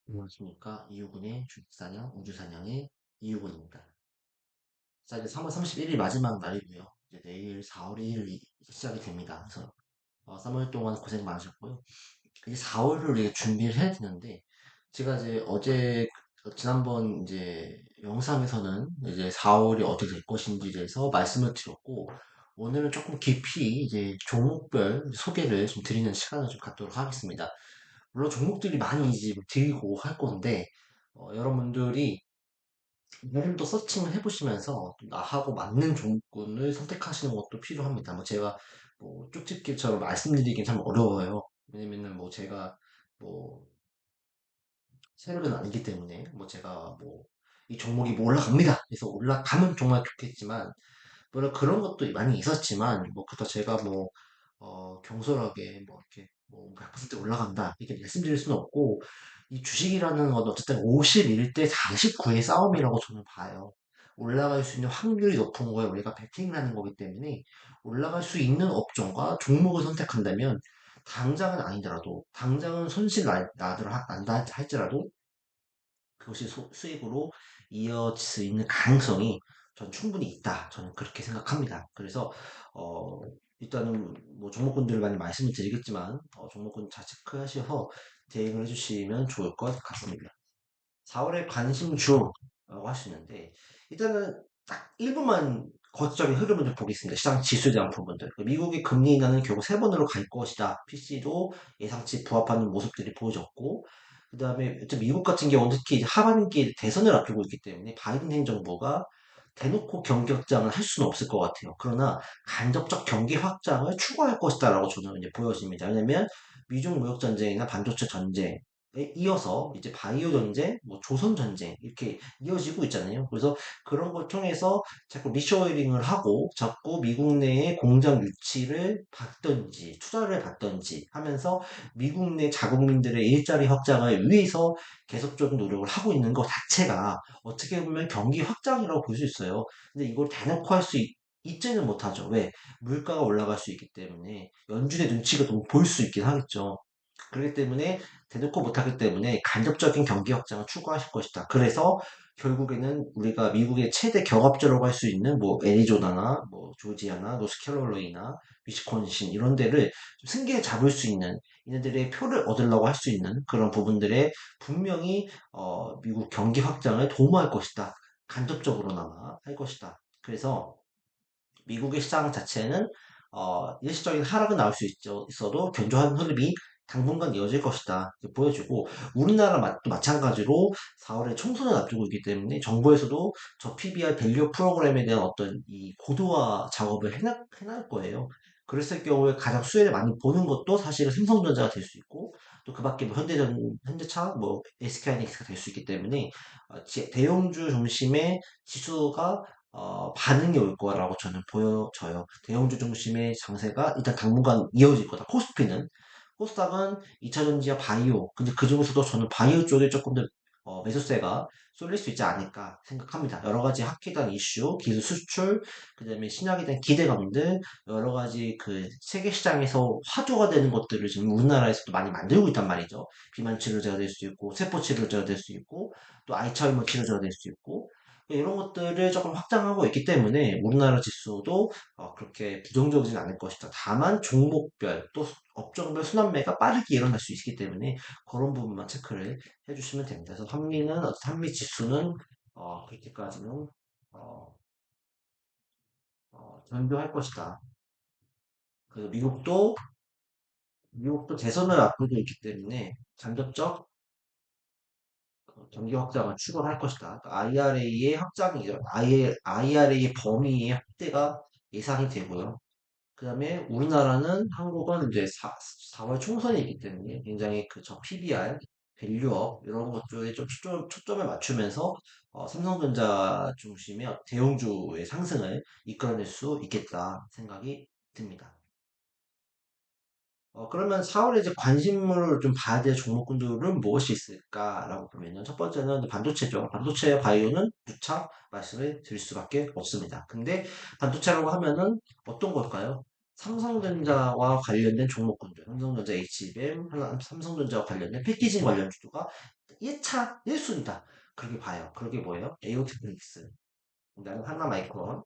안녕하십니까. 이유군의 주식사냥, 우주사냥의 이유군입니다. 자, 이제 3월 31일 마지막 날이고요. 이제 내일 4월 1일이 시작이 됩니다. 그래서 3월 동안 고생 많으셨고요. 이제 4월을 우리가 준비를 해야 되는데, 제가 이제 어제 지난번 이제 영상에서는 이제 4월이 어떻게 될 것인지에 대해서 말씀을 드렸고, 오늘은 조금 깊이 이제 종목별 소개를 좀 드리는 시간을 좀 갖도록 하겠습니다. 물론 종목들이 많이 이제 들고 할 건데, 여러분들이 조금 더 서칭을 해보시면서 또 나하고 맞는 종목군을 선택하시는 것도 필요합니다. 뭐 제가 뭐 쪽집게처럼 말씀드리긴 참 어려워요. 왜냐면은 뭐 제가 뭐 세력은 아니기 때문에 뭐 제가 뭐 이 종목이 뭐 올라갑니다. 그래서 올라가면 정말 좋겠지만 물론 그런 것도 많이 있었지만 뭐 그렇다 제가 뭐 경솔하게 뭐 이렇게 뭐 100% 올라간다 이렇게 말씀드릴 수는 없고 이 주식이라는 건 어쨌든 51대 49의 싸움이라고 저는 봐요. 올라갈 수 있는 확률이 높은 거에 우리가 베팅을 하는 거기 때문에 올라갈 수 있는 업종과 종목을 선택한다면 당장은 아니더라도 당장은 난다 할지라도 그것이 수익으로 이어질 수 있는 가능성이 전 충분히 있다. 저는 그렇게 생각합니다. 그래서 어, 일단은 뭐 종목군들을 많이 말씀을 드리겠지만 종목군 잘 체크하셔서 대응을 해주시면 좋을 것 같습니다. 4월의 관심주라고 할 수 있는데 일단은 딱 1분만 거치적인 흐름을 좀 보겠습니다. 시장 지수에 대한 부분들. 미국의 금리 인하는 결국 세 번으로 갈 것이다. PC도 예상치 부합하는 모습들이 보여졌고 그 다음에 미국 같은 경우는 특히 이제 하반기에 대선을 앞두고 있기 때문에 바이든 행정부가 대놓고 경기 확장을 할 수는 없을 것 같아요. 그러나 간접적 경기 확장을 추구할 것이다라고 저는 이제 보여집니다. 왜냐면 미중 무역 전쟁이나 반도체 전쟁 이어서 이제 바이오 전쟁, 뭐 조선 전쟁 이렇게 이어지고 있잖아요. 그래서 그런 걸 통해서 자꾸 리쇼어링을 하고 자꾸 미국 내에 공장 유치를 받든지 투자를 받든지 하면서 미국 내 자국민들의 일자리 확장을 위해서 계속적인 노력을 하고 있는 것 자체가 어떻게 보면 경기 확장이라고 볼 수 있어요. 근데 이걸 대놓고 할 수 있지는 못하죠. 왜? 물가가 올라갈 수 있기 때문에 연준의 눈치가 좀 보일 수 있긴 하겠죠. 그렇기 때문에 대놓고 못하기 때문에 간접적인 경기 확장을 추구하실 것이다. 그래서 결국에는 우리가 미국의 최대 경합지라고 할 수 있는 뭐 애리조나나 뭐 조지아나 노스캐롤라이나 위스콘신 이런 데를 좀 승계에 잡을 수 있는 얘네들의 표를 얻으려고 할 수 있는 그런 부분들에 분명히 미국 경기 확장을 도모할 것이다. 간접적으로나마 할 것이다. 그래서 미국의 시장 자체는 일시적인 하락은 나올 수 있어도 견조한 흐름이 당분간 이어질 것이다. 이렇게 보여주고 우리나라 또 마찬가지로 4월에 총선을 앞두고 있기 때문에 정부에서도 저 PBR 밸류 프로그램에 대한 어떤 이 고도화 작업을 해날 거예요. 그랬을 경우에 가장 수혜를 많이 보는 것도 사실은 삼성전자가 될 수 있고 또 그 밖에 뭐 현대차, 뭐 SK하이닉스가 될 수 있기 때문에 대형주 중심의 지수가 반응이 올 거라고 저는 보여져요. 대형주 중심의 장세가 일단 당분간 이어질 거다. 코스닥은 2차전지와 바이오. 근데 그 중에서도 저는 바이오 쪽에 조금 더 매수세가 쏠릴 수 있지 않을까 생각합니다. 여러 가지 학기에 대한 이슈, 기술 수출, 그 다음에 신약에 대한 기대감들, 여러 가지 그 세계 시장에서 화두가 되는 것들을 지금 우리나라에서도 많이 만들고 있단 말이죠. 비만 치료제가 될 수 있고, 세포 치료제가 될 수 있고, 또 알츠하이머 치료제가 될 수 있고, 이런 것들을 조금 확장하고 있기 때문에 우리나라 지수도 그렇게 부정적이진 않을 것이다. 다만 종목별 또 업종별 순환매가 빠르게 일어날 수 있기 때문에 그런 부분만 체크를 해주시면 됩니다. 그래서 한미 지수는 그렇게까지는 어, 견조할 것이다. 그 미국도 대선을 앞두고 있기 때문에 간접적 경기 확장을 추구할 것이다. IRA의 확장이죠. IRA의 범위의 확대가 예상이 되고요. 그 다음에 우리나라는 한국은 이제 4월 총선이 있기 때문에 굉장히 저 PBR, 밸류업 이런 것 쪽에 좀 초점을 맞추면서 삼성전자 중심의 대형주의 상승을 이끌어낼 수 있겠다 생각이 듭니다. 그러면 4월에 이제 관심을 좀 봐야 될 종목군들은 무엇이 있을까라고 보면은 첫 번째는 반도체죠. 반도체와 바이오는 누차 말씀을 드릴 수밖에 없습니다. 근데 반도체라고 하면은 어떤 걸까요? 삼성전자와 관련된 종목군들, 삼성전자 HBM, 삼성전자와 관련된 패키징 관련 주도가 1차 1순위다. 그렇게 봐요. 그렇게 뭐예요? 에이오테크닉스, 그다음에 하나마이크론,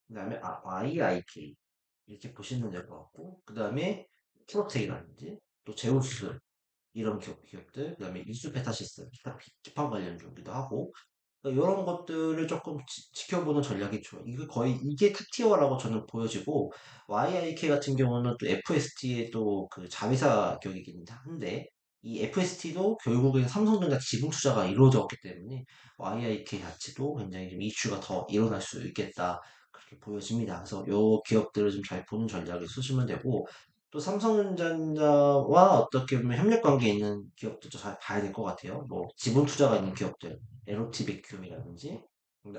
그다음에 YIK 이렇게 보시면 될 것 같고, 그다음에 프로텍이라든지 또 제우스 이런 기업들, 그다음에 일수페타시스 기타 기판 관련주기도 하고, 이런 것들을 조금 지켜보는 전략이 좋아요. 이게 거의 이게 탑티어라고 저는 보여지고, YIK 같은 경우는 또 FST의 또 그 자회사 기업이긴 한데, 이 FST도 결국엔 삼성전자 지분 투자가 이루어졌기 때문에 YIK 자체도 굉장히 좀 이슈가 더 일어날 수 있겠다, 그렇게 보여집니다. 그래서 요 기업들을 좀 잘 보는 전략을 쓰시면 되고, 또 삼성전자와 어떻게 보면 협력 관계에 있는 기업들도 잘 봐야 될 것 같아요. 뭐 지분 투자가 있는 기업들, 에로티베큐이라든지,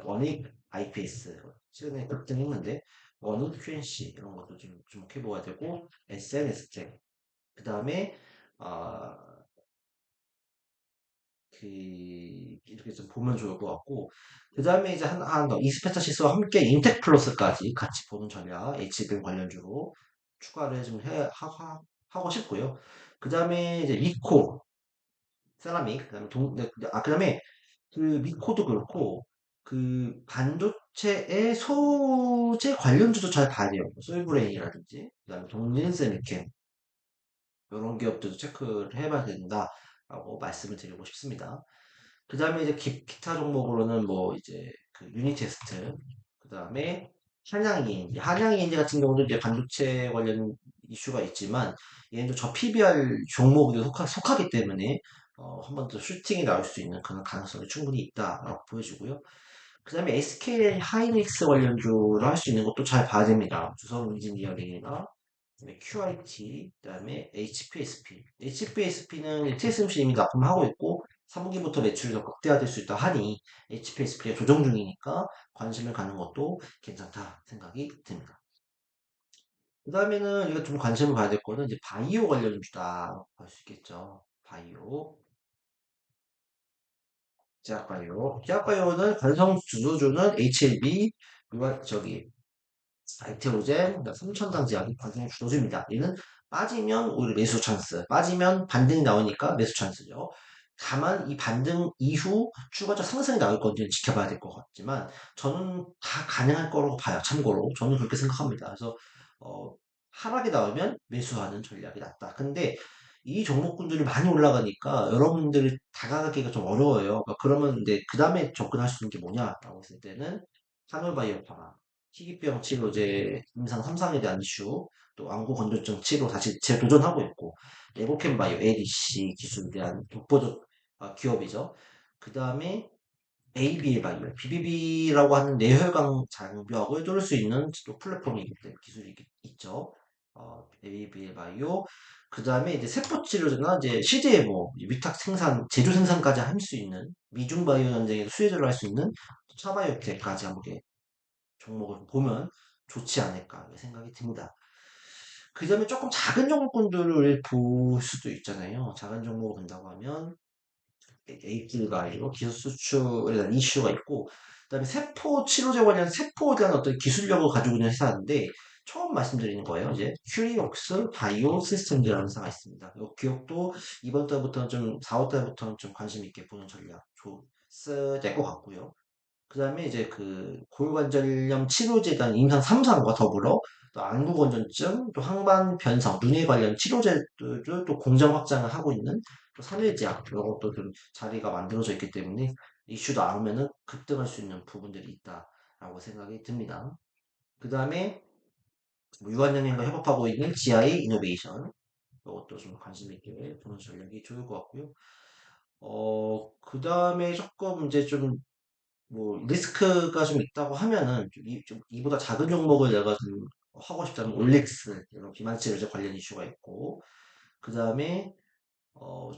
원익 IPS 최근에 급등했는데 원익 QNC 이런 것도 좀 주목해 보아야 되고, SNS제, 그 다음에 아, 그 이렇게 좀 보면 좋을 것 같고, 그 다음에 이제 하나 더 이스페타시스와 함께 인텍플러스까지 같이 보는 전략, HBM 관련주로 추가를 좀 하고 싶고요. 그 다음에 이제 미코 세라믹, 그다음에 그다음에 그 미코도 그렇고, 그 반도체의 소재 관련주도 잘 봐야 돼요. 솔브레인이라든지, 그다음에 동린세미캠 이런 기업들도 체크를 해봐야 된다라고 말씀을 드리고 싶습니다. 그 다음에 이제 기타 종목으로는 뭐 이제 그 유니테스트, 그 다음에 한양ENG 같은 경우는 이제 반도체 관련 이슈가 있지만, 얘는 저 PBR 종목에 속하기 때문에 한 번 더 슈팅이 나올 수 있는 그런 가능성이 충분히 있다라고 보여지고요. 그 다음에 SK 하이닉스 관련주로 할 수 있는 것도 잘 봐야 됩니다. 주성 엔지니어링이나 그다음에 QIT, 그다음에 HPSP. HPSP는 TSMC 이미 납품하고 있고 3분기부터 매출이 더 극대화될 수 있다 하니 HPSP가 조정 중이니까 관심을 가는 것도 괜찮다 생각이 듭니다. 그 다음에는 우리가 좀 관심을 가야 될 거는 이제 바이오 관련주다 볼 수 있겠죠. 바이오, 제약바이오는 관성 주주주는 HLB, 저기 알테오젠, 삼천당 제약이 관성의 주도주입니다. 얘는 빠지면 오히려 매수 찬스, 빠지면 반등이 나오니까 매수 찬스죠. 다만 이 반등 이후 추가적 상승이 나올 건지는 지켜봐야 될 것 같지만, 저는 다 가능할 거라고 봐요. 참고로 저는 그렇게 생각합니다. 그래서 어, 하락이 나오면 매수하는 전략이 낫다. 근데 이 종목군들이 많이 올라가니까 여러분들이 다가가기가 좀 어려워요. 그러면 이제 그 다음에 접근할 수 있는 게 뭐냐라고 했을 때는 산울바이오파마, 희귀병 치료제 임상 3상에 대한 이슈, 또 완구 건조증 치료 다시 재도전하고 있고, 에보캔바이오 ADC 기술에 대한 독보적 기업이죠. 그 다음에 ABL 바이오, BBB라고 하는 뇌혈관 장벽을 뚫을 수 있는 또 플랫폼이 기술이 있죠. ABL 바이오. 그 다음에 이제 세포 치료제나 이제 CDMO, 위탁 생산, 제조 생산까지 할 수 있는 미중 바이오 현장에서 수혜자를 할 수 있는 차바이오텍까지 한번 종목을 보면 좋지 않을까 생각이 듭니다. 그 다음에 조금 작은 종목군들을 볼 수도 있잖아요. 작은 종목을 본다고 하면 API로 기술 수출에 대한 이슈가 있고, 그다음에 세포 치료제 관련 세포에 대한 어떤 기술력을 가지고 있는 회사인데, 처음 말씀드리는 거예요. 이제 큐리옥스 바이오 시스템즈라는 회사가 있습니다. 이 기업도 이번 달부터는 좀 4월 달부터는 좀 관심 있게 보는 전략 써야 될 것 같고요. 그 다음에 이제 그 골관절염 치료제에 대한 임상 3상과 더불어 또 안구건전증, 또 항반변성, 눈에 관련 치료제들을 또 공장 확장을 하고 있는 또 삼일제약 이런 것도 좀 자리가 만들어져 있기 때문에 이슈도 나오면은 급등할 수 있는 부분들이 있다라고 생각이 듭니다. 그 다음에 유한영양과 협업하고 있는 GI 이노베이션, 이것도 좀 관심 있게 보는 전략이 좋을 것 같고요. 그 다음에 조금 이제 좀 뭐 리스크가 좀 있다고 하면은 좀 이보다 작은 종목을 내가 좀 하고 싶다면 올릭스 이런 비만치료제 관련 이슈가 있고, 그 다음에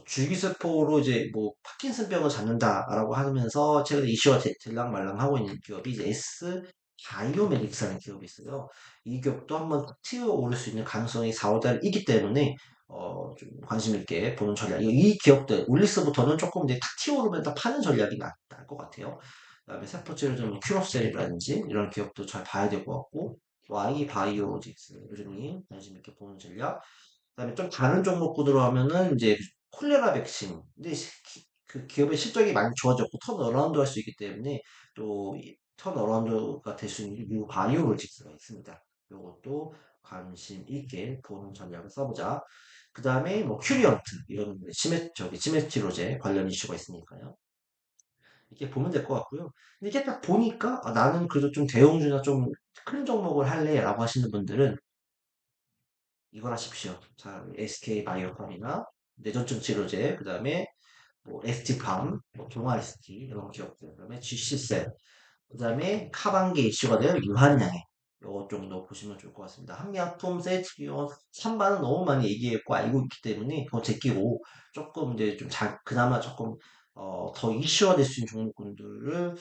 줄기세포로 이제 뭐 파킨슨병을 잡는다라고 하면서 최근에 이슈가 들락말락하고 있는 기업이 이제 S 바이오메딕스라는 기업이 있어요. 이 기업도 한번 튀어 오를 수 있는 가능성이 4월달이기 때문에 좀 관심 있게 보는 전략. 이 기업들 올리스부터는 조금 이제 탁 튀어오르면 다 파는 전략이 나을 것 같아요. 그다음에 세포치료 좀 큐럽셀이라든지 이런 기업도 잘 봐야 될 것 같고, Y 바이오직스 요즘이 관심 있게 보는 전략. 그다음에 좀 다른 종목군으로 하면은 이제 콜레라 백신. 근데 그 기업의 실적이 많이 좋아졌고 턴어라운드 할 수 있기 때문에 또 턴어라운드가 될 수 있는 유 바이오로직스가 있습니다. 이것도 관심 있게 보는 전략을 써보자. 그 다음에 뭐 큐리언트 이런 치매 치료제 관련 이슈가 있으니까요. 이렇게 보면 될 것 같고요. 근데 이게 딱 보니까 나는 그래도 좀 대형주나 좀 큰 종목을 할래라고 하시는 분들은 이걸 하십시오. 자, SK 바이오팜이나 뇌전증 치료제, 그 다음에 뭐 ST팜, 뭐 동아리스티 이런 기업들, 그다음에 GC셀, 그다음에 카반기 이슈가 될 유한양행 요것 정도 보시면 좋을 것 같습니다. 한미약품, 세이치기온, 찬반은 너무 많이 얘기했고 알고 있기 때문에 그거 제끼고 조금 이제 좀 그나마 조금 더 이슈화 될 수 있는 종목군들을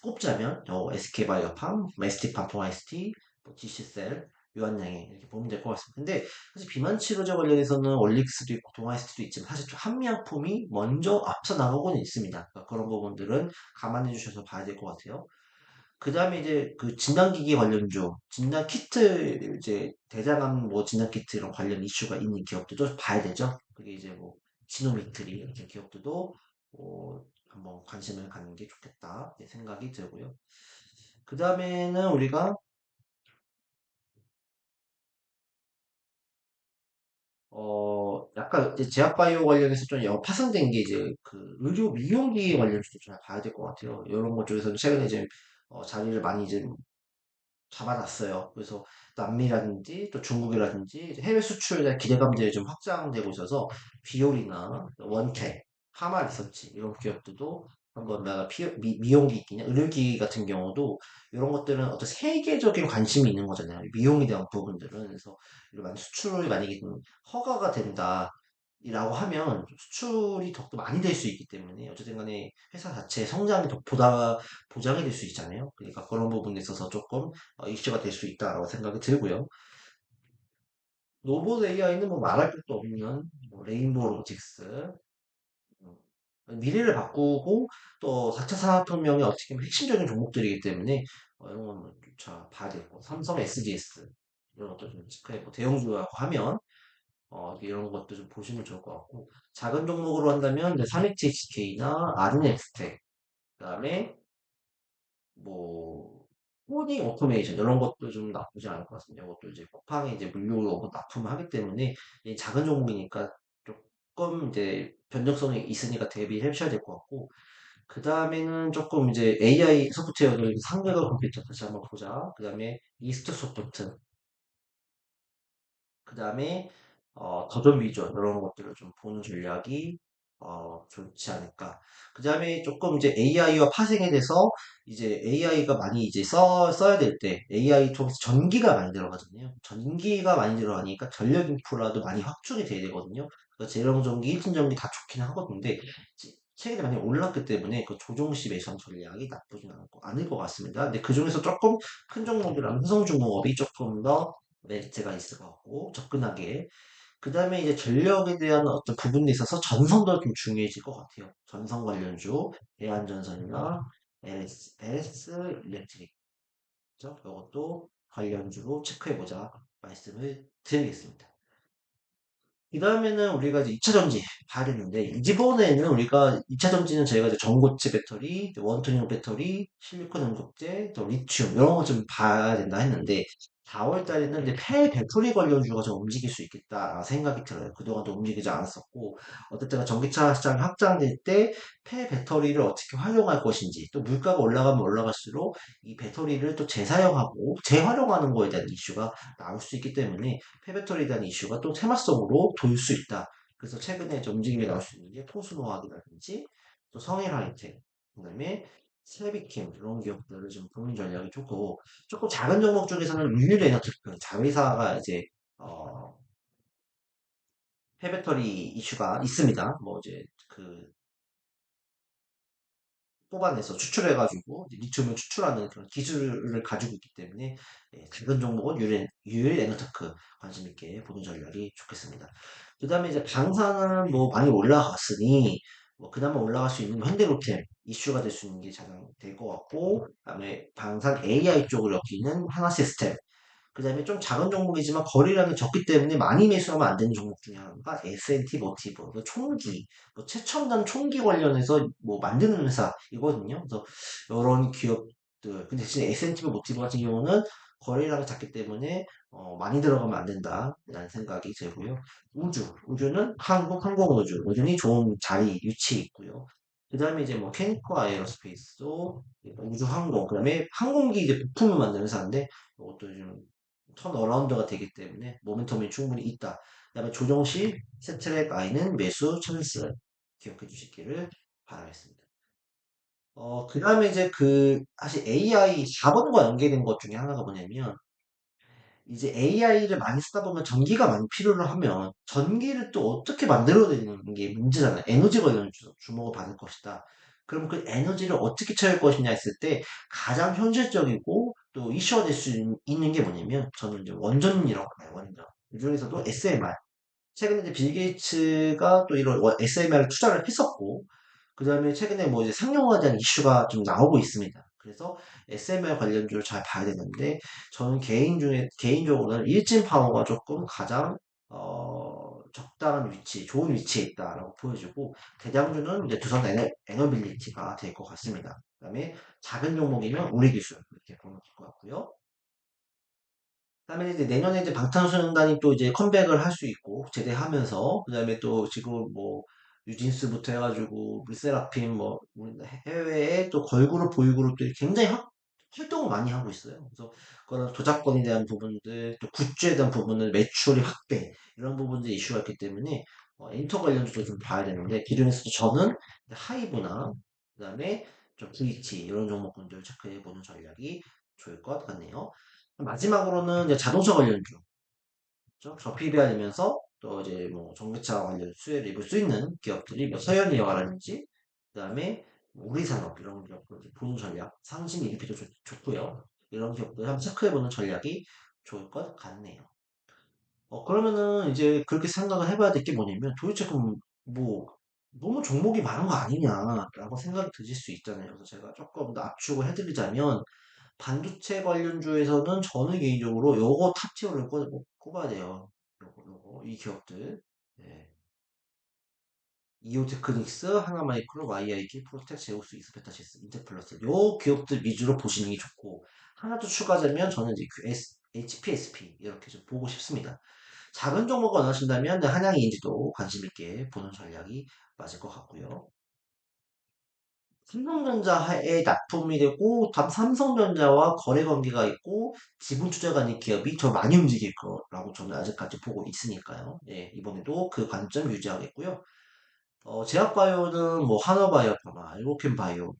꼽자면 SK바이오팜, 메스티팜, 동아리스티, 뭐 GC셀, 유한양행 이렇게 보면 될 것 같습니다. 근데 사실 비만 치료제 관련해서는 올릭스도 있고 동아리스트도 있지만 사실 좀 한미약품이 먼저 앞서 나가고는 있습니다. 그러니까 그런 부분들은 감안해 주셔서 봐야 될 것 같아요. 그 다음에 이제 그 진단기기 관련주, 진단키트, 이제 대장암 뭐 진단키트 이런 관련 이슈가 있는 기업들도 봐야 되죠. 그게 이제 뭐 지노미트리 이렇게 기업들도 한번 관심을 갖는 게 좋겠다 생각이 들고요. 그 다음에는 우리가 약간 이제 제약바이오 관련해서 좀 파생된 게 이제 그 의료 미용기 관련주도 좀 봐야 될 것 같아요. 이런 것 쪽에서는 최근에 이제 자리를 많이 이제 잡아놨어요. 그래서 남미라든지 또 중국이라든지 이제 해외 수출에 대한 기대감들이 좀 확장되고 있어서 비올이나 원텍, 파마리서치 이런 기업들도 한번 내가 미용기기냐 의료기기 같은 경우도 이런 것들은 어떤 세계적인 관심이 있는 거잖아요. 미용에 대한 부분들은 그래서 이런 수출이 만약에 좀 허가가 된다. 이라고 하면 수출이 더욱더 많이 될 수 있기 때문에 어쨌든 간에 회사 자체의 성장이 더 보장이 될 수 있잖아요. 그러니까 그런 부분에 있어서 조금 이슈가 될 수 있다라고 생각이 들고요. 로봇 AI는 뭐 말할 것도 없는 뭐 레인보우 로직스 음, 미래를 바꾸고 또 4차 산업혁명의 어떻게 보면 핵심적인 종목들이기 때문에 이런 거는 자 봐야 되고 삼성 SGS 이런 것도 좀 체크해고 대형주라고 하면 이런 것도 좀 보시면 좋을 것 같고 작은 종목으로 한다면 이제 3XHK나 아르넥스텍 그다음에 뭐 코딩 오토메이션 이런 것도 좀 나쁘지 않을 것 같습니다. 이것도 이제 쿠팡이 이제 물류로 납품을 하기 때문에 이 작은 종목이니까 조금 이제 변동성이 있으니까 대비해 주셔야 될 것 같고 그 다음에는 조금 이제 AI 소프트웨어들 상대가 컴퓨터 다시 한번 보자. 그 다음에 이스트 소프트 그 다음에 더좀 위주얼 이런 것들을 좀 보는 전략이 좋지 않을까. 그 다음에 조금 이제 AI와 파생이 돼서 이제 AI가 많이 이제 써야 될 때 AI 통해서 전기가 많이 들어가잖아요. 전기가 많이 들어가니까 전력 인프라도 많이 확충이 돼야 되거든요. 그래서 제동 전기, 1층 전기 다 좋긴 하거든요. 근데 최근에 많이 올랐기 때문에 그 조종식 매수한 전략이 나쁘진 않을 것 같습니다. 근데 그 중에서 조금 큰 종목이라면 흥성중공업이 조금 더 메리트가 있을 것 같고 접근하게 그 다음에 이제 전력에 대한 어떤 부분에 있어서 전선도 좀 중요해질 것 같아요. 전선 관련주 대한전선이나 LS 일렉트릭 이것도 관련주로 체크해보자 말씀을 드리겠습니다. 그 다음에는 우리가 이제 2차 전지 봐야 되는데, 이번에는 우리가 2차 전지는 저희가 이제 전고체 배터리, 원통형 배터리, 실리콘 연극제, 또 리튬, 이런 거 좀 봐야 된다 했는데, 4월 달에는 이제 폐 배터리 관련주가 좀 움직일 수 있겠다 생각이 들어요. 그동안도 움직이지 않았었고, 어쨌든 전기차 시장이 확장될 때 폐 배터리를 어떻게 활용할 것인지, 또 물가가 올라가면 올라갈수록 이 배터리를 또 재사용하고 재활용하는 거에 대한 이슈가 나올 수 있기 때문에 폐배터리에 대한 이슈가 또 테마성으로 돌 수 있다. 그래서 최근에 좀 움직임이 나올 수 있는 게 포스노학이라든지 또 성일 하이텍, 그다음에 세비킴 이런 기업들을 좀 보는 전략이 좋고 조금 작은 종목 중에서는 유일에너지그 자회사가 이제 어, 폐배터리 이슈가 있습니다. 뭐 이제 그 뽑아내서 추출해가지고 이제 리튬을 추출하는 그런 기술을 가지고 있기 때문에 작은 종목은 유일 에너테크 관심 있게 보는 전략이 좋겠습니다. 그 다음에 이제 방사는 뭐 많이 올라갔으니 뭐 그나마 올라갈 수 있는 현대로템 이슈가 될 수 있는 게 가장 될 것 같고 그다음에 방산 AI 쪽을 엮이는 하나 시스템 그 다음에 좀 작은 종목이지만 거래량이 적기 때문에 많이 매수하면 안 되는 종목 중에 하나가 S&T 모티브, 그 총기, 뭐 최첨단 총기 관련해서 뭐 만드는 회사이거든요. 그래서 이런 기업들, 근데 대신 S&T 모티브 같은 경우는 거래량이 작기 때문에 많이 들어가면 안 된다라는 생각이 들고요. 우주는 한국 항공우주, 우주는 좋은 자리, 위치에 있고요. 그 다음에 이제 뭐 캐니코 에어로스페이스도 우주항공, 그 다음에 항공기 이제 부품을 만드는 회사인데 이것도 좀 턴어라운드가 되기 때문에 모멘텀이 충분히 있다. 그다음에 조정시 세트랙 아이는 매수 찬스 기억해 주시기를 바라겠습니다. 그 다음에 이제 사실 AI 4번과 연계된 것 중에 하나가 뭐냐면, 이제 AI를 많이 쓰다 보면 전기가 많이 필요를 하면 전기를 또 어떻게 만들어내는 게 문제잖아요. 에너지 관련 주목을 받을 것이다. 그럼 그 에너지를 어떻게 채울 것이냐 했을 때 가장 현실적이고 또 이슈가 될 수 있는 게 뭐냐면 저는 이제 원전이라고 봐요. 원전. 이 중에서도 SMR. 최근에 이제 빌 게이츠가 또 이런 SMR에 투자를 했었고, 그 다음에 최근에 뭐 이제 상용화에 대한 이슈가 좀 나오고 있습니다. 그래서 SMR 관련주를 잘 봐야 되는데, 저는 개인적으로는 일진 파워가 조금 가장, 적당한 위치, 좋은 위치에 있다라고 보여주고, 대장주는 이제 두산 에너빌리티가 될 것 같습니다. 그 다음에 작은 종목이면 우리기술, 이렇게 보면 될 것 같고요. 그다음에 이제 내년에 이제 방탄소년단이 또 이제 컴백을 할 수 있고 제대하면서 그다음에 또 지금 뭐 뉴진스부터 해가지고 르세라핌 뭐 우리 해외에 또 걸그룹 보이그룹들이 굉장히 활동을 많이 하고 있어요. 그래서 그런 저작권에 대한 부분들 또 굿즈에 대한 부분을 매출이 확대 이런 부분들이 이슈가 있기 때문에 엔터 관련주도 좀 봐야 되는데 기존에서도 저는 하이브나 그다음에 좀 VT 이런 종목군들 체크해 보는 전략이 좋을 것 같네요. 마지막으로는 이제 자동차 관련주, 그죠? 저PBR이면서 또 이제 뭐 전기차 관련 수혜를 입을 수 있는 기업들이 뭐 서현이와라든지, 그다음에 뭐 우리산업 이런 기업들 보는 전략, 상신 EDP도 좋고요. 이런 기업들 한번 체크해보는 전략이 좋을 것 같네요. 그러면은 이제 그렇게 생각을 해봐야 될 게 뭐냐면 도대체 그럼 뭐 너무 종목이 많은 거 아니냐라고 생각이 드실 수 있잖아요. 그래서 제가 조금 더 압축을 해드리자면 반도체 관련주에서는 저는 개인적으로 요거 탑티어를 꼽아야 돼요. 이 기업들. 네. 이오테크닉스, 하나마이크로, YIK, 프로텍, 제우스, 이스페타시스, 인테플러스. 요 기업들 위주로 보시는 게 좋고, 하나 더 추가하자면 저는 이제 HPSP 이렇게 좀 보고 싶습니다. 작은 종목을 원하신다면 한양인지도 관심 있게 보는 전략이 맞을 것 같고요. 삼성전자에 납품이 되고 삼성전자와 거래 관계가 있고 지분 투자가 있는 기업이 더 많이 움직일 거라고 저는 아직까지 보고 있으니까요. 예, 이번에도 그 관점 유지하겠고요. 제약바이오는 뭐 하나바이오파마, 알고캠바이오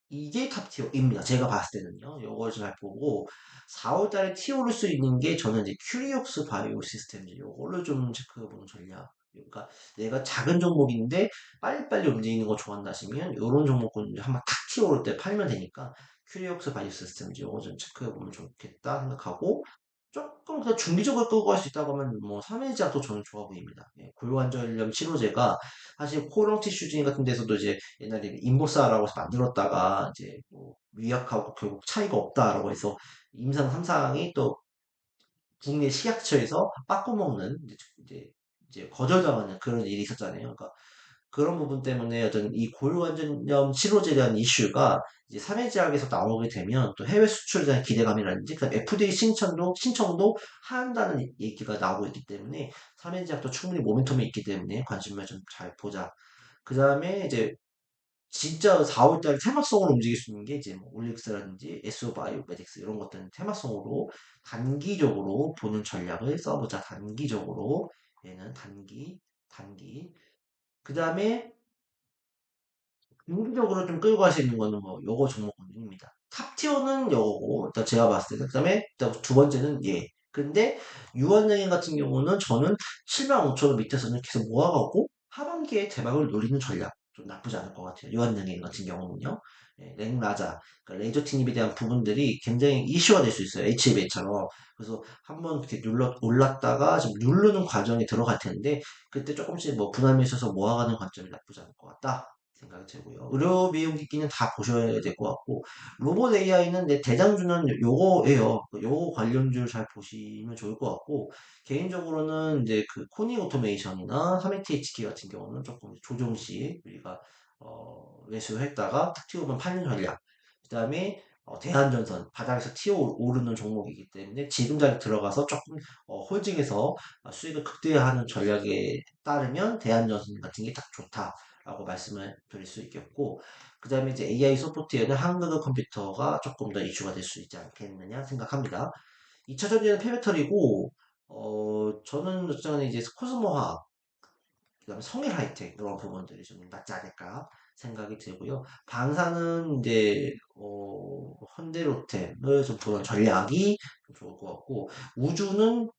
이게 탑티어입니다. 제가 봤을 때는요. 요걸 잘 보고 4월 달에 튀어오를 수 있는 게 저는 이제 큐리옥스 바이오 시스템즈 요거를 좀 체크해 보는 전략. 그러니까 내가 작은 종목인데 빨리빨리 움직이는 거 좋아한다 하시면 요런 종목은 이제 한번 탁 튀어오를 때 팔면 되니까 큐리옥스 바이오 시스템즈 요거 좀 체크해 보면 좋겠다 생각하고 조금 그냥 중기적으로 끌고 갈 수 있다고 하면 뭐 삼해제약도 저는 좋아 보입니다. 예, 골관절염 치료제가 사실 코롱 티슈진 같은 데서도 이제 옛날에 인보사라고 해서 만들었다가 이제 뭐 위약하고 결국 차이가 없다라고 해서 임상 3상이 또 국내 식약처에서 빠꾸 먹는 이제 거절당하는 그런 일이 있었잖아요. 그러니까 그런 부분 때문에 어떤 이 고혈관절염 치료제에 대한 이슈가 이제 사회제약에서 나오게 되면 또 해외 수출에 대한 기대감이라든지 그다음 FDA 신청도 한다는 얘기가 나오고 있기 때문에 사회제약도 충분히 모멘텀이 있기 때문에 관심을 좀 잘 보자. 그 다음에 이제 진짜 4월달 테마성으로 움직일 수 있는 게 이제 뭐 올릭스라든지 에스오바이오메딕스 이런 것들은 테마성으로 단기적으로 보는 전략을 써보자. 단기적으로 얘는 단기. 그 다음에 중기적으로 좀 끌고 갈 수 있는 거는 뭐 요거 종목군입니다. 탑티어는 요거고 일단 제가 봤을 때 그다음에 일단 두 번째는 얘. 근데 유한양행 같은 경우는 저는 7만 5천 원 밑에서는 계속 모아가고 하반기에 대박을 노리는 전략 좀 나쁘지 않을 것 같아요. 유한양행 같은 경우는요. 예, 랭라자, 그러니까 레이저 tin입에 대한 부분들이 굉장히 이슈가 될 수 있어요. HBA처럼. 그래서 한번 이렇게 올랐다가 지금 누르는 과정에 들어갈 텐데 그때 조금씩 뭐 부담이 있어서 모아가는 관점이 나쁘지 않을 것 같다. 생각이 들고요. 의료 비용기기는 다 보셔야 될 것 같고, 로봇 AI는 내 대장주는 요거예요. 요거 관련주를 잘 보시면 좋을 것 같고, 개인적으로는 이제 그 코닝 오토메이션이나 3ATHK 같은 경우는 조금 조정 시 우리가 매수했다가 탁 튀어오면 팔는 전략. 그 다음에 대한전선 바닥에서 튀어 오르는 종목이기 때문에 지금 자리 들어가서 조금 홀딩해서 수익을 극대화하는 전략에 따르면 대한전선 같은 게 딱 좋다라고 말씀을 드릴 수 있겠고, 그 다음에 이제 AI 소프트웨어는 한국어 컴퓨터가 조금 더 이슈가 될 수 있지 않겠느냐 생각합니다. 2차 전지는 페베털이고, 저는 어쨌든 이제 코스모화학, 그 다음에 성일 하이텍 이런 부분들이 좀 낫지 않을까 생각이 들고요. 방사는 이제 현대로템을 좀 보는 전략이 좀 좋을 것 같고, 우주는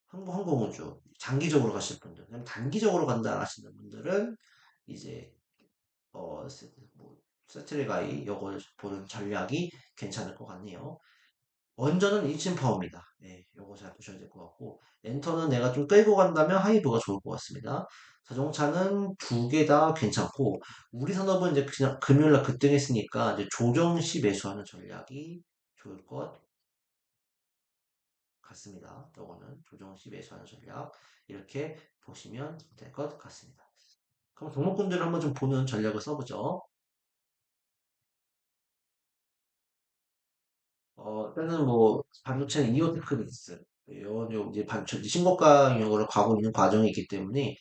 항공우주 장기적으로 가실 분들, 그다음에 단기적으로 간다 하시는 분들은 이제 뭐 세트리가이 이걸 보는 전략이 괜찮을 것 같네요. 원전은 이진파워입니다. 네, 요거 잘 보셔야 될 것 같고, 엔터는 내가 좀 끌고 간다면 하이브가 좋을 것 같습니다. 자동차는 두 개 다 괜찮고, 우리 산업은 이제 그냥 금요일날 급등했으니까 이제 조정 시 매수하는 전략이 좋을 것 같습니다. 요거는 조정 시 매수하는 전략 이렇게 보시면 될 것 같습니다. 그럼 종목군들을 한번 좀 보는 전략을 써보죠. 일단은 뭐, 반도체는 이오테크닉스. 요, 이제 신고가용으로 가고 있는 과정이 있기 때문에,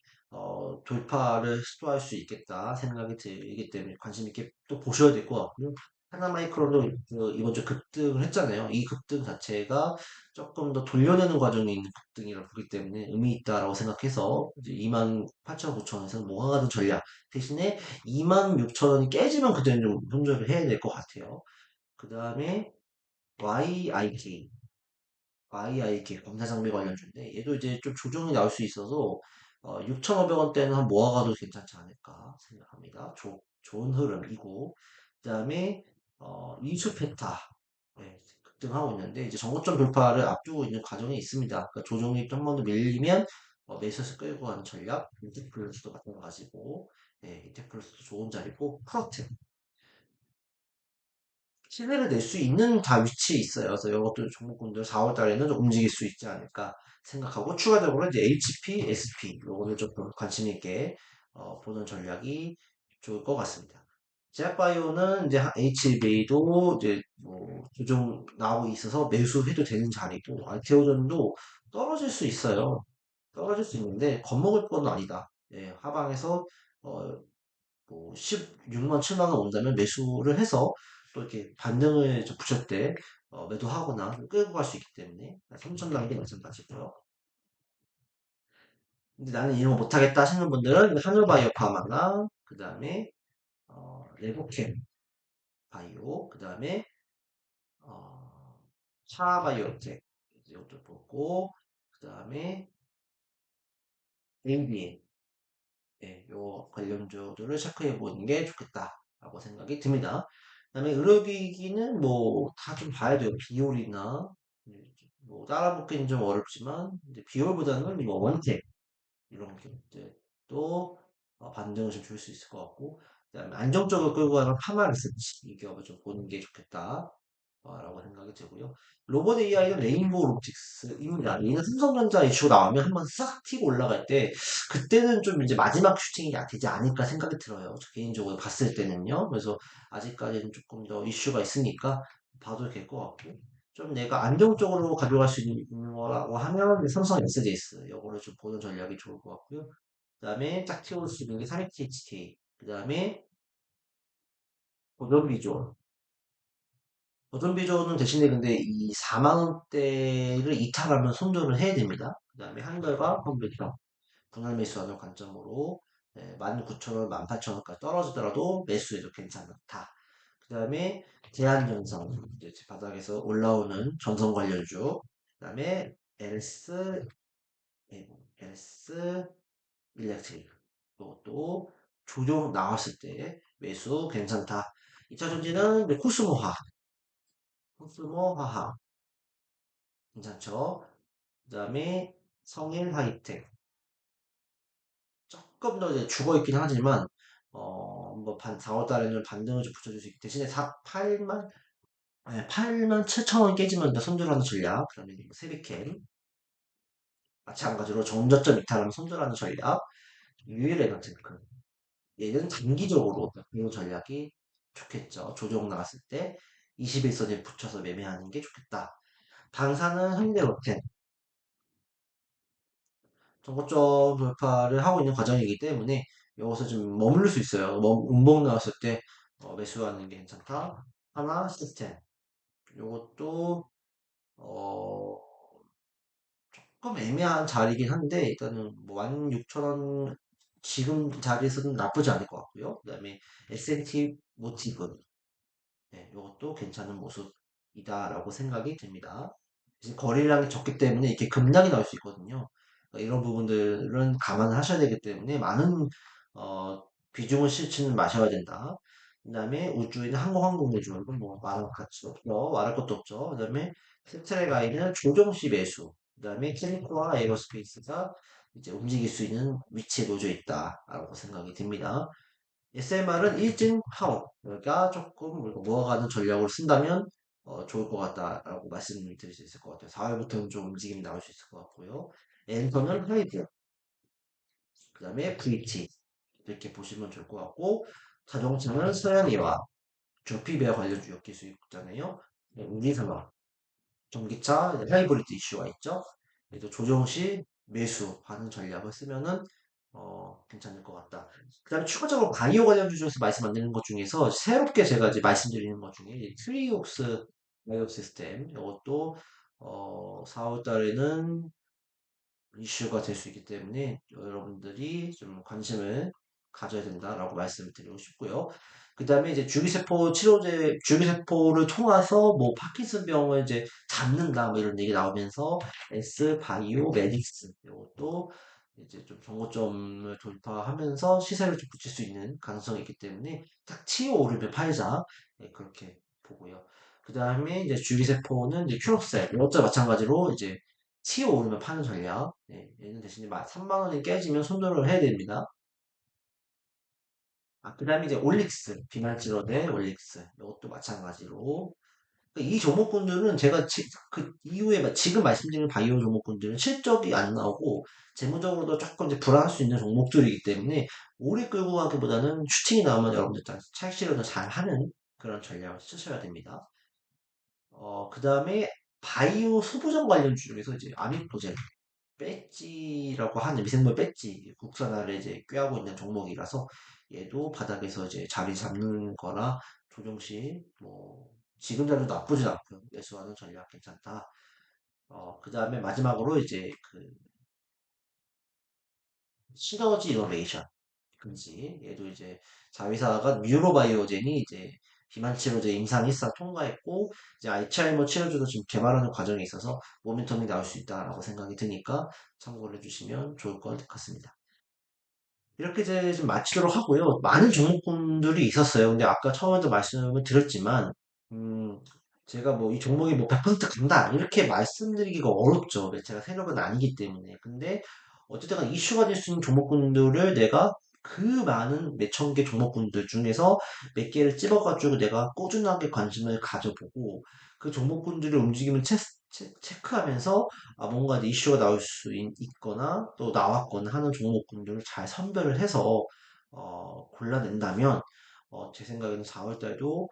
돌파를 시도할 수 있겠다 생각이 들기 때문에 관심 있게 또 보셔야 될 것 같고요. 하나마이크론도 이번 주 급등을 했잖아요. 이 급등 자체가 조금 더 돌려내는 과정에 있는 급등이라고 보기 때문에 의미 있다라고 생각해서 이제 28,000, 9,000원에서 모아가는 전략 대신에 26,000원이 깨지면 그때는 좀 손절을 해야 될 것 같아요. 그 다음에 YIK, YIK 검사장비 관련주인데 얘도 이제 좀 조정이 나올 수 있어서 6,500원대는 한 모아가도 괜찮지 않을까 생각합니다. 좋은 흐름이고 그 다음에 이슈페타 네, 급등하고 있는데 이제 정고점 돌파를 앞두고 있는 과정이 있습니다. 그러니까 조정이 좀 번 더 밀리면 매수해서 끌고 가는 전략, 이테플러스도 마찬가지고 이테플러스도 좋은 자리고 프로텍 신뢰를 낼 수 있는 다 위치에 있어요. 그래서 이것도 종목군들 4월 달에는 좀 움직일 수 있지 않을까 생각하고 추가적으로 이제 HP, SP 요거를 조금 관심 있게 보는 전략이 좋을 것 같습니다. 제약바이오는 이제 HBA도 이제 뭐 조정 나오고 있어서 매수해도 되는 자리고 알테오전도 떨어질 수 있어요. 떨어질 수 있는데 겁먹을 건 아니다. 예, 하방에서 어, 뭐 16만 7만 원 온다면 매수를 해서 또 이렇게 반등을 좀 붙였을 때 매도하거나 끌고 갈 수 있기 때문에 3천 단계 마찬가지고요. 근데 나는 이런 거 못하겠다 하시는 분들은 한울바이오 파마나 그 다음에 레보캠 바이오 그 다음에 어, 차바이오텍 이것도 보고 그 다음에 ABN 예, 요 관련주들을 체크해 보는 게 좋겠다라고 생각이 듭니다. 그다음에 의료기기는 뭐 다 좀 봐야 돼요. 비올이나 뭐 따라붙기는 좀 어렵지만 이제 비올보다는 뭐 원택 이런 기업들도 반등을 좀 줄 수 있을 것 같고 그다음에 안정적으로 끌고 가는 파마리서치 이 기업을 좀 보는 게 좋겠다. 라고 생각이 들고요. 로봇 AI는 레인보우 로보틱스입니다. 얘는 삼성전자 이슈가 나오면 한번 싹 튀고 올라갈 때 그때는 좀 이제 마지막 슈팅이 되지 않을까 생각이 들어요. 저 개인적으로 봤을 때는요. 그래서 아직까지는 조금 더 이슈가 있으니까 봐도 될 것 같고 좀 내가 안정적으로 가져갈 수 있는 거라고 하면 삼성 SDS 이거를 좀 보는 전략이 좋을 것 같고요. 그 다음에 짝 튀어올 수 있는 게 3XHK 그 다음에 보존비주얼 보존비조는 대신에 근데 이 4만 원대를 이탈하면 손절을 해야 됩니다. 그 다음에 한결과 컴퓨터 분할 매수하는 관점으로 19,000원, 18,000원까지 떨어지더라도 매수해도 괜찮다. 그 다음에 대한전선 이제 바닥에서 올라오는 전선 관련주 그 다음에 LS 일렉트릭 이것도 조정 나왔을 때 매수 괜찮다. 2차 전지는 코스모화학 괜찮죠? 그 다음에 성인 하이텍 조금 더 이제 죽어 있긴 하지만 한번 4월 달에는 반등을 좀 붙여줄 수 있고 대신에 8만 7천 원 깨지면 일단 손절하는 전략. 그다음에 세비캠 마찬가지로 정저점 이탈하면 손절하는 전략. 유일의 같은 얘는 단기적으로 이런 전략이 좋겠죠. 조정 나왔을 때 21선에 붙여서 매매하는 게 좋겠다. 방사는 현대로템 정고점 돌파를 하고 있는 과정이기 때문에 여기서 좀 머무를 수 있어요. 음봉 나왔을 때 매수하는 게 괜찮다. 하나 시스템 요것도 어 조금 애매한 자리긴 한데 일단은 뭐 16,000원 지금 자리에서는 나쁘지 않을 것 같고요. 그다음에 S&T 모티브 네, 이것도 괜찮은 모습이다라고 생각이 듭니다. 지금 거래량이 적기 때문에 이렇게 급락이 나올 수 있거든요. 그러니까 이런 부분들은 감안을 하셔야 되기 때문에 많은 어, 비중을 실지는 마셔야 된다. 그다음에 우주에는 항공우주 이건 뭐 말할 가치 없죠. 말할 것도 없죠. 그다음에 스트레가이는 조정시 매수. 그다음에 캐리코와 에어로스페이스가 이제 움직일 수 있는 위치에 놓여져 있다라고 생각이 듭니다. SMR은 일진 파워가 조금 모아가는 전략을 쓴다면 좋을 것 같다라고 말씀을 드릴 수 있을 것 같아요. 4월부터는 좀 움직임이 나올 수 있을 것 같고요. 엔터는 하이드, 그 다음에 VT 이렇게 보시면 좋을 것 같고 자동차는 서양이와 조피베어 관련주 엮일 수 있잖아요. 네, 우리산업, 전기차 하이브리드 이슈가 있죠. 그래서 조정 시 매수하는 전략을 쓰면은 괜찮을 것 같다. 그 다음에 추가적으로 바이오 관련 주제에서 말씀 안 드리는 것 중에서 새롭게 제가 이제 말씀드리는 것 중에 이 트리옥스 바이오 시스템 이것도 4월 달에는 이슈가 될 수 있기 때문에 여러분들이 좀 관심을 가져야 된다라고 말씀드리고 싶고요. 그 다음에 이제 주기세포를 통해서 뭐 파킨슨병을 이제 잡는다 뭐 이런 얘기 나오면서 S 바이오 메딕스 이것도 이제 좀 정고점을 돌파하면서 시세를 좀 붙일 수 있는 가능성이 있기 때문에 딱 치어 오르면 팔자 네, 그렇게 보고요. 그 다음에 이제 주기세포는 이제 큐롭셀 이것도 마찬가지로 이제 치어 오르면 파는 전략. 네, 얘는 대신에 3만 원이 깨지면 손절을 해야 됩니다. 그 다음에 이제 올릭스, 비말지로 대 올릭스. 이것도 마찬가지로. 이 종목군들은 제가 그 이후에 지금 말씀드린 바이오 종목군들은 실적이 안 나오고 재무적으로도 조금 이제 불안할 수 있는 종목들이기 때문에 오래 끌고 가기보다는 슈팅이 나오면 여러분들 차익 실현을 잘 하는 그런 전략을 쓰셔야 됩니다. 그 다음에 바이오 소부장 관련주 중에서 이제 아미포젠 배지라고 하는 미생물 배지 국산화를 이제 꾀하고 있는 종목이라서 얘도 바닥에서 이제 자리 잡는 거나 조정시 뭐 지금 자리도 나쁘진 않고요. 매수하는 전략 괜찮다. 그 다음에 마지막으로 이제 그 시너지 이노베이션 그지 얘도 이제 자회사가 뉴로바이오젠이 이제 비만 치료제 임상 1사 통과했고 이제 알츠하이머 치료제도 지금 개발하는 과정에 있어서 모멘텀이 나올 수 있다라고 생각이 드니까 참고를 해주시면 좋을 것 같습니다. 이렇게 이제 좀 마치도록 하고요. 많은 종목군들이 있었어요. 근데 아까 처음에도 말씀을 드렸지만, 음, 제가 뭐 이 종목이 뭐 100% 간다 이렇게 말씀드리기가 어렵죠. 제가 세력은 아니기 때문에. 근데 어쨌든 간 이슈가 될 수 있는 종목군들을 내가 그 많은 몇천 개 종목군들 중에서 몇 개를 찝어가지고 내가 꾸준하게 관심을 가져보고 그 종목군들의 움직임을 체크하면서 뭔가 이슈가 나올 수 있거나 또 나왔거나 하는 종목군들을 잘 선별을 해서 골라낸다면 제 생각에는 4월 달도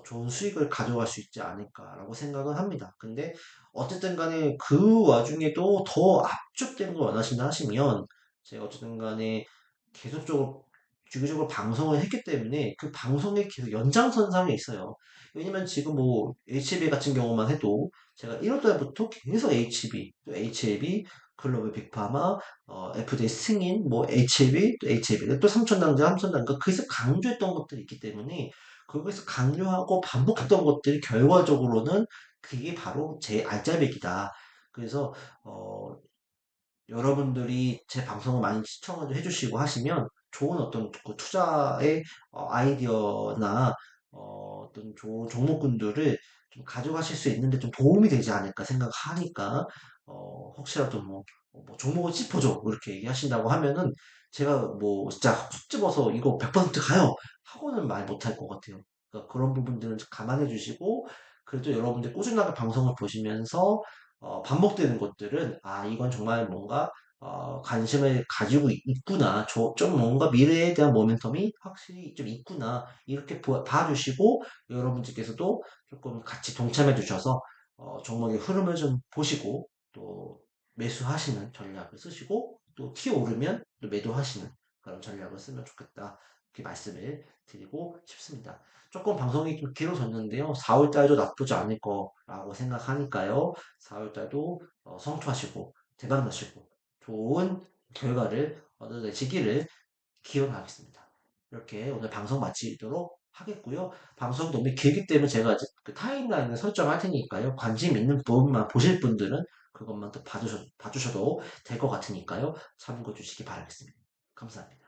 좋은 수익을 가져갈 수 있지 않을까라고 생각을 합니다. 근데 어쨌든 간에 그 와중에도 더 압축된 걸 원하신다 하시면 제가 어쨌든 간에 계속적으로 주기적으로 방송을 했기 때문에 그 방송에 계속 연장선상에 있어요. 왜냐면 지금 뭐 HB 같은 경우만 해도 제가 1월달부터 계속 HB, 또 HLB, 글로벌 빅파마, FDA 승인, 뭐 HLB, 또 HLB, 또 삼천당자, 삼천당자, 거기서 강조했던 것들이 있기 때문에 거기서 강조하고 반복했던 것들이 결과적으로는 그게 바로 제 알짜배기다. 그래서 여러분들이 제 방송을 많이 시청을 해주시고 하시면 좋은 어떤 그 투자의 아이디어나 어떤 좋은 종목군들을 좀 가져가실 수 있는데 좀 도움이 되지 않을까 생각하니까 혹시라도 뭐 종목을 짚어줘 이렇게 얘기하신다고 하면은 제가 뭐 진짜 콕 집어서 이거 100% 가요 하고는 말 못할 것 같아요. 그러니까 그런 부분들은 감안해 주시고, 그래도 여러분들 꾸준하게 방송을 보시면서, 반복되는 것들은, 아, 이건 정말 뭔가, 관심을 가지고 있구나. 좀 뭔가 미래에 대한 모멘텀이 확실히 좀 있구나. 이렇게 봐주시고, 여러분들께서도 조금 같이 동참해 주셔서, 종목의 흐름을 좀 보시고, 또 매수하시는 전략을 쓰시고, 또 튀어오르면 또 매도하시는 그런 전략을 쓰면 좋겠다. 이렇게 말씀을 드리고 싶습니다. 조금 방송이 좀 길어졌는데요. 4월 달도 나쁘지 않을 거라고 생각하니까요. 4월 달도 성투하시고 대박 나시고 좋은 결과를 얻어내시기를 기원하겠습니다. 이렇게 오늘 방송 마치도록 하겠고요. 방송 너무 길기 때문에 제가 이제 그 타임라인을 설정할 테니까요. 관심 있는 부분만 보실 분들은 그것만 또 봐주셔도 될 것 같으니까요. 참고해 주시기 바라겠습니다. 감사합니다.